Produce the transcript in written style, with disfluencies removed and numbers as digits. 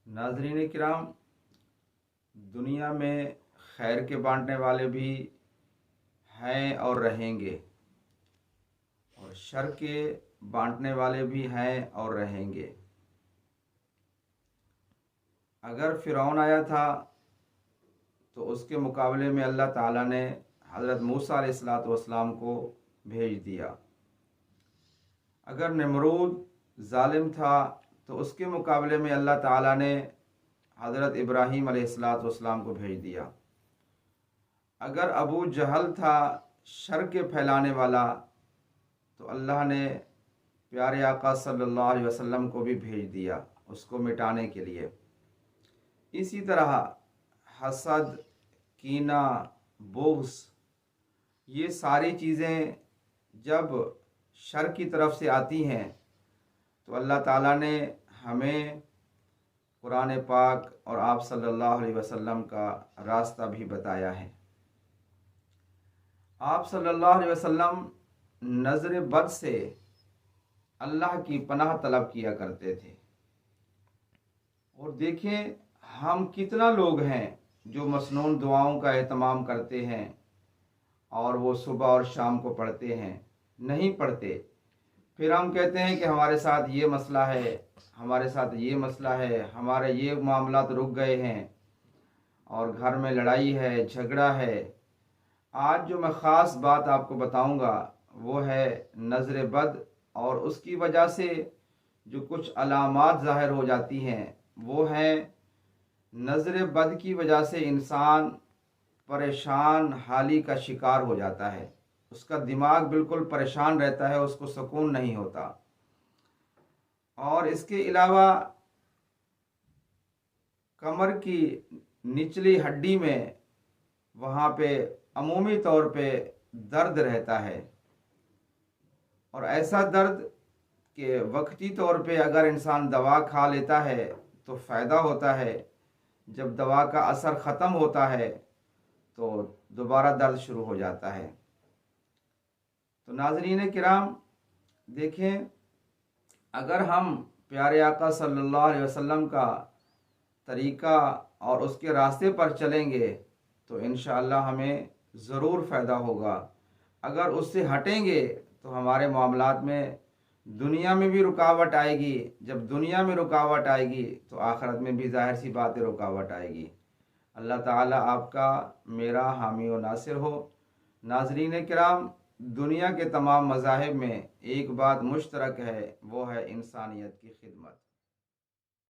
ناظرین کرام، دنیا میں خیر کے بانٹنے والے بھی ہیں اور رہیں گے، اور شر کے بانٹنے والے بھی ہیں اور رہیں گے۔ اگر فرعون آیا تھا تو اس کے مقابلے میں اللہ تعالیٰ نے حضرت موسیٰ علیہ السلام کو بھیج دیا۔ اگر نمرود ظالم تھا تو اس کے مقابلے میں اللہ تعالیٰ نے حضرت ابراہیم علیہ السلام کو بھیج دیا۔ اگر ابو جہل تھا شر کے پھیلانے والا تو اللہ نے پیارے آقا صلی اللہ علیہ وسلم کو بھی بھیج دیا اس کو مٹانے کے لیے۔ اسی طرح حسد، کینہ، بغض، یہ ساری چیزیں جب شر کی طرف سے آتی ہیں تو اللہ تعالیٰ نے ہمیں قرآن پاک اور آپ صلی اللہ علیہ وسلم کا راستہ بھی بتایا ہے۔ آپ صلی اللہ علیہ وسلم نظر بد سے اللہ کی پناہ طلب کیا کرتے تھے۔ اور دیکھیں ہم کتنا لوگ ہیں جو مسنون دعاؤں کا اہتمام کرتے ہیں اور وہ صبح اور شام کو پڑھتے ہیں، نہیں پڑھتے۔ پھر ہم کہتے ہیں کہ ہمارے ساتھ یہ مسئلہ ہے، ہمارے ساتھ یہ مسئلہ ہے، ہمارے یہ معاملات رک گئے ہیں اور گھر میں لڑائی ہے، جھگڑا ہے۔ آج جو میں خاص بات آپ کو بتاؤں گا وہ ہے نظر بد، اور اس کی وجہ سے جو کچھ علامات ظاہر ہو جاتی ہیں وہ ہیں نظر بد کی وجہ سے انسان پریشان حالی کا شکار ہو جاتا ہے، اس کا دماغ بالکل پریشان رہتا ہے، اس کو سکون نہیں ہوتا۔ اور اس کے علاوہ کمر کی نچلی ہڈی میں وہاں پہ عمومی طور پہ درد رہتا ہے، اور ایسا درد کہ وقتی طور پہ اگر انسان دوا کھا لیتا ہے تو فائدہ ہوتا ہے، جب دوا کا اثر ختم ہوتا ہے تو دوبارہ درد شروع ہو جاتا ہے۔ تو ناظرین کرام دیکھیں، اگر ہم پیارے آقا صلی اللہ علیہ وسلم کا طریقہ اور اس کے راستے پر چلیں گے تو انشاءاللہ ہمیں ضرور فائدہ ہوگا۔ اگر اس سے ہٹیں گے تو ہمارے معاملات میں دنیا میں بھی رکاوٹ آئے گی، جب دنیا میں رکاوٹ آئے گی تو آخرت میں بھی ظاہر سی بات رکاوٹ آئے گی۔ اللہ تعالیٰ آپ کا میرا حامی و ناصر ہو۔ ناظرین کرام، دنیا کے تمام مذاہب میں ایک بات مشترک ہے، وہ ہے انسانیت کی خدمت۔